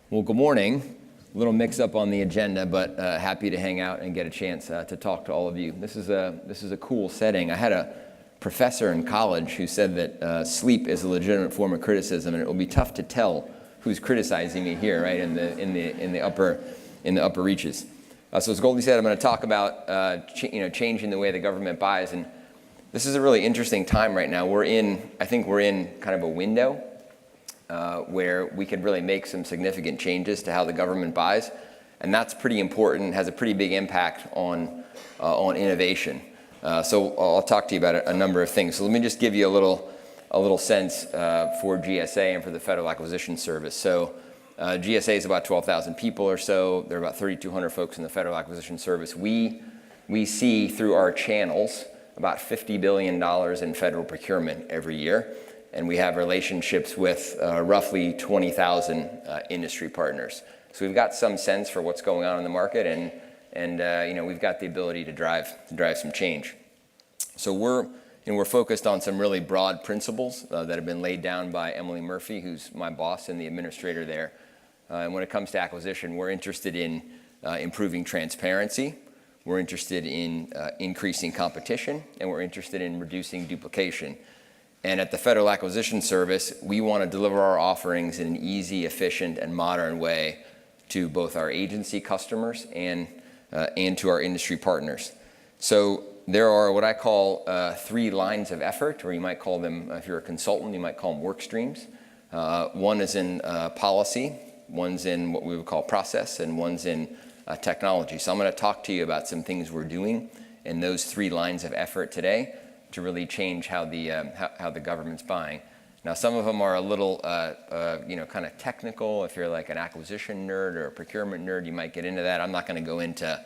Well, good morning. A little mix up on the agenda, but happy to hang out and get a chance to talk to all of you. This is a cool setting. I had a professor in college who said that sleep is a legitimate form of criticism, and it will be tough to tell who's criticizing me here, right, in the upper reaches. So as Goldie said, I'm going to talk about changing the way the government buys, and this is a really interesting time right now. I think we're in kind of a window where we could really make some significant changes to how the government buys, and that's pretty important, has a pretty big impact on innovation. So I'll talk to you about a number of things. So let me just give you a little sense for GSA and for the Federal Acquisition Service. So GSA is about 12,000 people or so. There are about 3,200 folks in the Federal Acquisition Service. We see through our channels about $50 billion in federal procurement every year. And we have relationships with roughly 20,000 industry partners. So we've got some sense for what's going on in the market, and we've got the ability to drive some change. So we're focused on some really broad principles that have been laid down by Emily Murphy, who's my boss and the administrator there. And when it comes to acquisition, we're interested in improving transparency. We're interested in increasing competition, and we're interested in reducing duplication. And at the Federal Acquisition Service, we want to deliver our offerings in an easy, efficient, and modern way to both our agency customers and to our industry partners. So there are what I call 3 lines of effort, or you might call them, if you're a consultant, you might call them work streams. One is in policy, one's in what we would call process, and one's in technology. So I'm going to talk to you about some things we're doing in those 3 lines of effort today to really change how the government's buying. Now, some of them are a little, kind of technical. If you're like an acquisition nerd or a procurement nerd, you might get into that. I'm not going to go into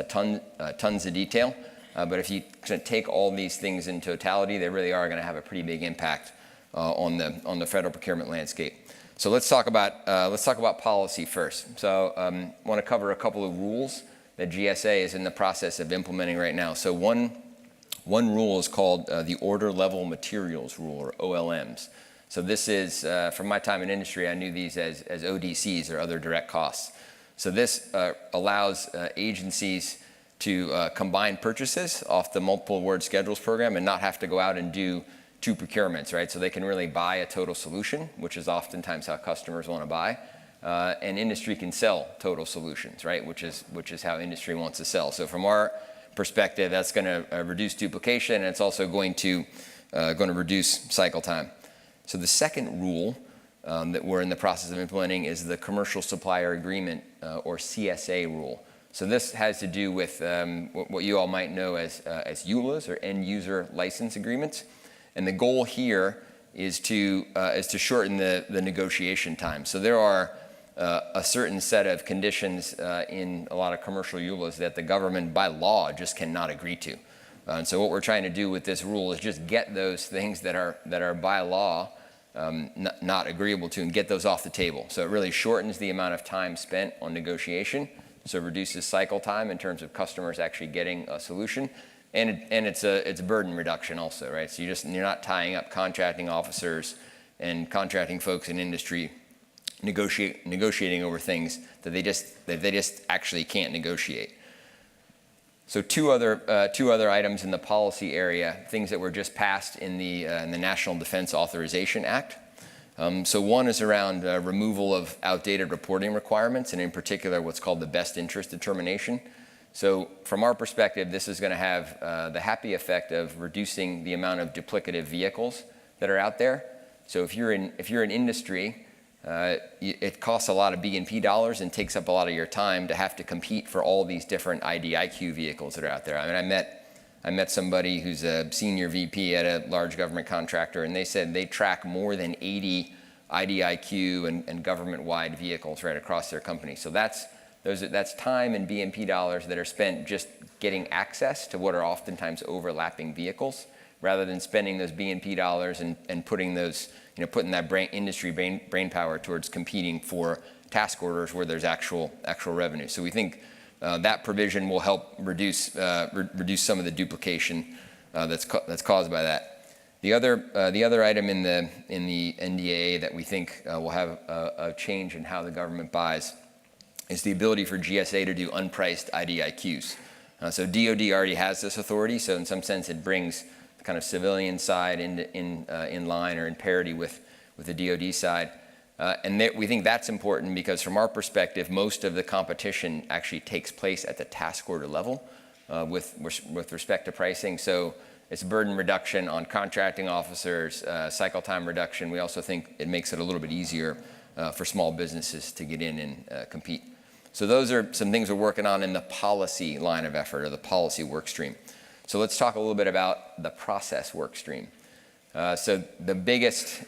tons of detail, but if you kind of take all these things in totality, they really are going to have a pretty big impact on the federal procurement landscape. So let's talk about policy first. So I want to cover a couple of rules that GSA is in the process of implementing right now. So one rule is called the Order Level Materials Rule, or OLMs. So this is, from my time in industry, I knew these as ODCs, or other direct costs. So this allows agencies to combine purchases off the multiple award schedules program and not have to go out and do 2 procurements, right? So they can really buy a total solution, which is oftentimes how customers want to buy. And industry can sell total solutions, right? Which is how industry wants to sell. So from our perspective, that's going to reduce duplication, and it's also going to reduce cycle time. So the second rule that we're in the process of implementing is the Commercial Supplier Agreement, or CSA rule. So this has to do with what you all might know as EULAs, or End User License Agreements, and the goal here is to shorten the negotiation time. So there are a certain set of conditions in a lot of commercial EULAs that the government by law just cannot agree to. And so what we're trying to do with this rule is just get those things that are by law not agreeable to, and get those off the table. So it really shortens the amount of time spent on negotiation, so it reduces cycle time in terms of customers actually getting a solution, and it's burden reduction also, right? So you're not tying up contracting officers and contracting folks in industry negotiating over things that they just actually can't negotiate. So two other items in the policy area, things that were just passed in the National Defense Authorization Act. So one is around removal of outdated reporting requirements, and in particular what's called the best interest determination. So from our perspective, this is going to have the happy effect of reducing the amount of duplicative vehicles that are out there. So if you're in industry, it costs a lot of B&P dollars and takes up a lot of your time to have to compete for all these different IDIQ vehicles that are out there. I mean, I met somebody who's a senior VP at a large government contractor, and they said they track more than 80 IDIQ and government-wide vehicles right across their company. So that's time and B&P dollars that are spent just getting access to what are oftentimes overlapping vehicles, rather than spending those B&P dollars and putting those, putting that industry brain power towards competing for task orders where there's actual revenue. So we think that provision will help reduce some of the duplication that's caused by that. The other item in the NDAA that we think will have a change in how the government buys is the ability for GSA to do unpriced IDIQs. So DoD already has this authority, so in some sense it brings the kind of civilian side in line or in parity with the DoD side. We think that's important because from our perspective, most of the competition actually takes place at the task order level with respect to pricing. So it's burden reduction on contracting officers, cycle time reduction. We also think it makes it a little bit easier for small businesses to get in and compete. So those are some things we're working on in the policy line of effort or the policy work stream. So let's talk a little bit about the process work stream. So the biggest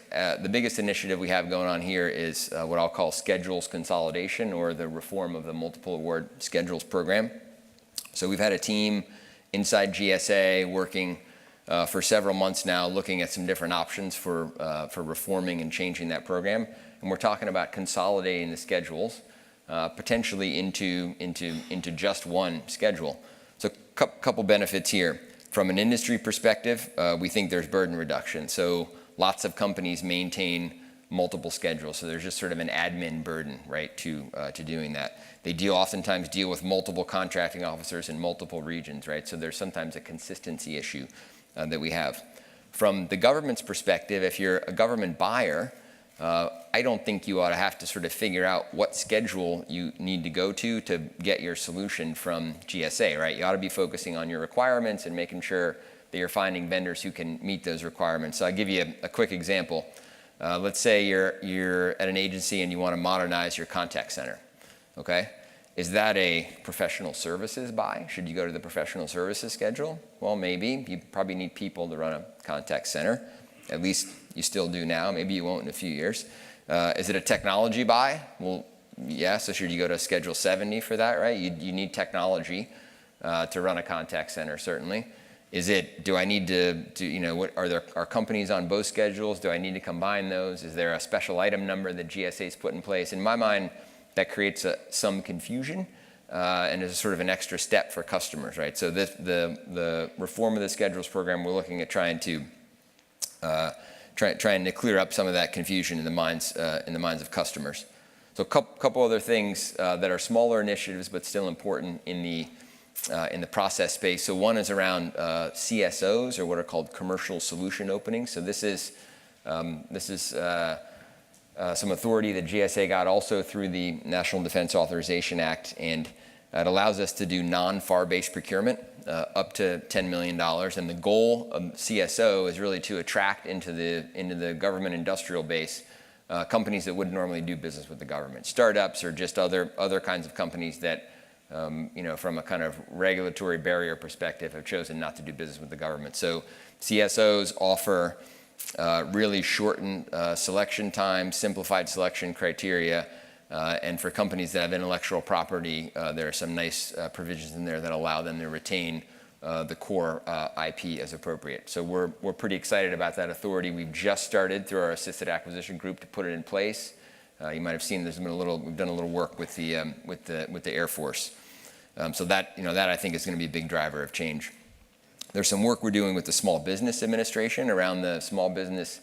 initiative we have going on here is what I'll call schedules consolidation or the reform of the multiple award schedules program. So we've had a team inside GSA working for several months now looking at some different options for reforming and changing that program. And we're talking about consolidating the schedules potentially into just one schedule. So a couple benefits here. From an industry perspective, we think there's burden reduction. So lots of companies maintain multiple schedules. So there's just sort of an admin burden, right, to doing that. They oftentimes deal with multiple contracting officers in multiple regions, right? So there's sometimes a consistency issue that we have. From the government's perspective, if you're a government buyer, I don't think you ought to have to sort of figure out what schedule you need to go to get your solution from GSA, right? You ought to be focusing on your requirements and making sure that you're finding vendors who can meet those requirements. So I'll give you a quick example. Let's say you're at an agency and you want to modernize your contact center, okay? Is that a professional services buy? Should you go to the professional services schedule? Well, maybe. You probably need people to run a contact center. At least you still do now. Maybe you won't in a few years. Is it a technology buy? Well, yeah, so should you go to Schedule 70 for that, right? You need technology to run a contact center, certainly. Do I need to are companies on both schedules? Do I need to combine those? Is there a special item number that GSA's put in place? In my mind, that creates some confusion and is sort of an extra step for customers, right? So the reform of the schedules program, we're looking at trying to clear up some of that confusion in the minds of customers. So a couple other things that are smaller initiatives but still important in the process space. So one is around CSOs, or what are called commercial solution openings. So this is some authority that GSA got also through the National Defense Authorization Act, and it allows us to do non-FAR-based procurement up to $10 million. And the goal of CSO is really to attract into the government industrial base companies that wouldn't normally do business with the government, startups or just other kinds of companies that, from a kind of regulatory barrier perspective, have chosen not to do business with the government. So CSOs offer really shortened selection time, simplified selection criteria, and for companies that have intellectual property, there are some nice provisions in there that allow them to retain the core IP as appropriate. So we're pretty excited about that authority. We've just started through our assisted acquisition group to put it in place. You might have seen we've done a little work with the Air Force. So that I think is going to be a big driver of change. There's some work we're doing with the Small Business Administration around the Small Business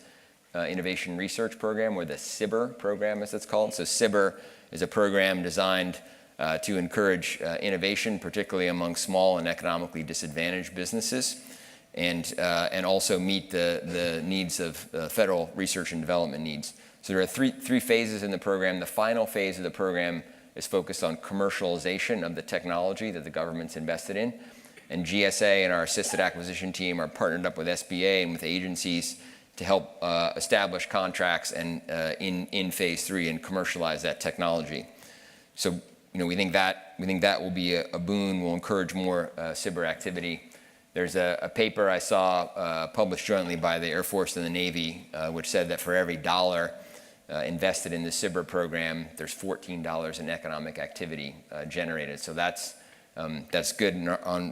Innovation Research Program, or the SBIR program as it's called. So SBIR is a program designed to encourage innovation, particularly among small and economically disadvantaged businesses, and also meet the needs of federal research and development needs. So there are three phases in the program. The final phase of the program is focused on commercialization of the technology that the government's invested in. And GSA and our assisted acquisition team are partnered up with SBA and with agencies to help establish contracts and in phase 3 and commercialize that technology. So we think that will be a boon. Will encourage more SBIR activity. There's a paper I saw published jointly by the Air Force and the Navy, which said that for every dollar invested in the SBIR program, there's $14 in economic activity generated. So that's good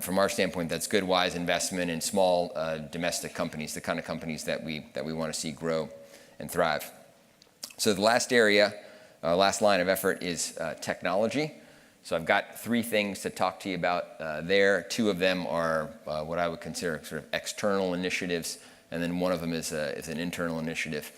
from our standpoint. That's good, wise investment in small domestic companies, the kind of companies that we want to see grow and thrive. So the last line of effort is technology. So I've got 3 things to talk to you about there. 2 of them are what I would consider sort of external initiatives and then one of them is an internal initiative.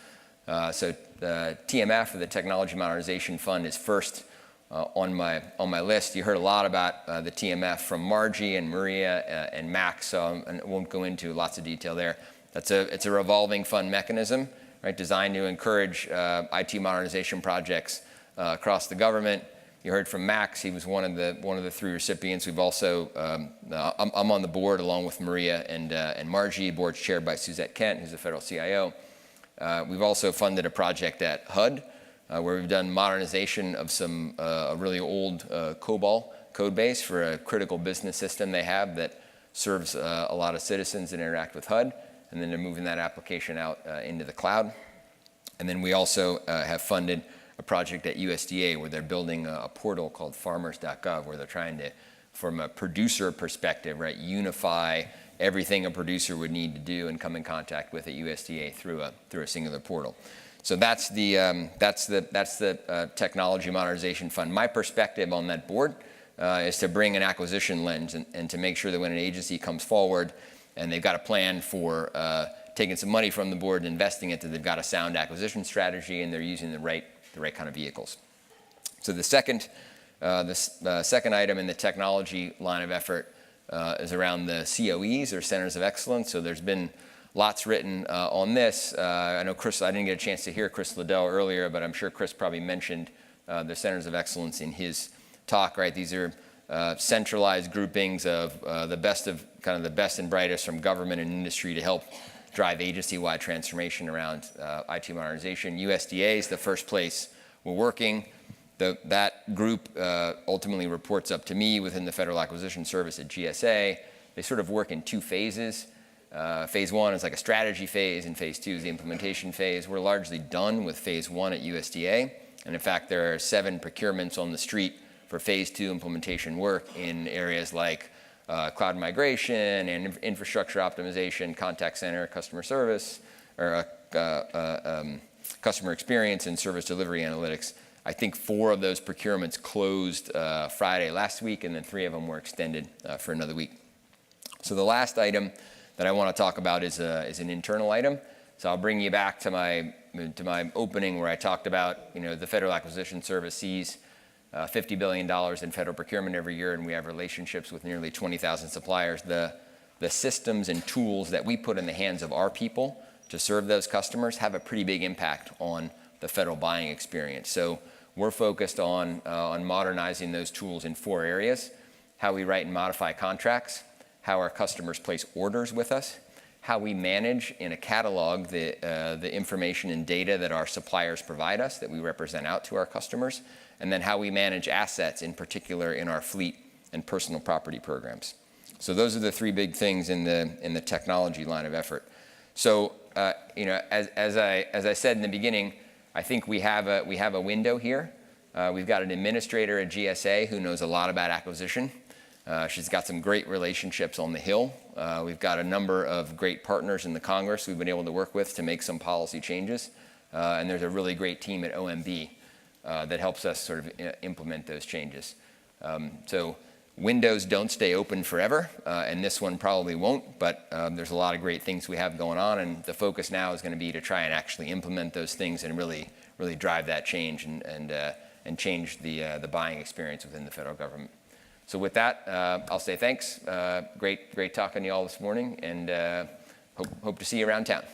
So TMF, or the Technology Modernization Fund, is first on my list. You heard a lot about the TMF from Margie and Maria and Max, so I won't go into lots of detail there. It's a revolving fund mechanism, right, designed to encourage IT modernization projects across the government. You heard from Max; he was one of the three recipients. We've also I'm on the board along with Maria and Margie. Board's chaired by Suzette Kent, who's the federal CIO. We've also funded a project at HUD, where we've done modernization of some a really old COBOL code base for a critical business system they have that serves a lot of citizens that interact with HUD, and then they're moving that application out into the cloud. And then we also have funded a project at USDA where they're building a portal called farmers.gov, where they're trying to, from a producer perspective, right, unify everything a producer would need to do and come in contact with at USDA through a singular portal. So that's the Technology Modernization Fund. My perspective on that board is to bring an acquisition lens and to make sure that when an agency comes forward and they've got a plan for taking some money from the board and investing it, that they've got a sound acquisition strategy and they're using the right kind of vehicles. So the second item in the technology line of effort is around the COEs, or Centers of Excellence. So there's been lots written on this. I know Chris, I didn't get a chance to hear Chris Liddell earlier, but I'm sure Chris probably mentioned the Centers of Excellence in his talk, right? These are centralized groupings of the best and brightest from government and industry to help drive agency-wide transformation around IT modernization. USDA is the first place we're working. That group ultimately reports up to me within the Federal Acquisition Service at GSA. They sort of work in two phases. Phase one is like a strategy phase, and phase two is the implementation phase. We're largely done with phase one at USDA. And in fact, there are 7 procurements on the street for phase two implementation work in areas like cloud migration and infrastructure optimization, contact center, customer service, or customer experience and service delivery analytics. I think 4 of those procurements closed Friday last week, and then 3 of them were extended for another week. So the last item that I want to talk about is an internal item. So I'll bring you back to my opening where I talked about, the Federal Acquisition Service sees $50 billion in federal procurement every year, and we have relationships with nearly 20,000 suppliers. The systems and tools that we put in the hands of our people to serve those customers have a pretty big impact on the federal buying experience. So we're focused on modernizing those tools in 4 areas: how we write and modify contracts, how our customers place orders with us, how we manage in a catalog the information and data that our suppliers provide us that we represent out to our customers, and then how we manage assets, in particular in our fleet and personal property programs. So those are the 3 big things in the technology line of effort. So as I said in the beginning, I think we have a window here. We've got an administrator at GSA who knows a lot about acquisition. She's got some great relationships on the Hill. We've got a number of great partners in the Congress we've been able to work with to make some policy changes. And there's a really great team at OMB that helps us sort of implement those changes. So windows don't stay open forever, and this one probably won't, but there's a lot of great things we have going on, and the focus now is going to be to try and actually implement those things and really drive that change and change the buying experience within the federal government. So with that, I'll say thanks. Great talking to you all this morning, and hope to see you around town.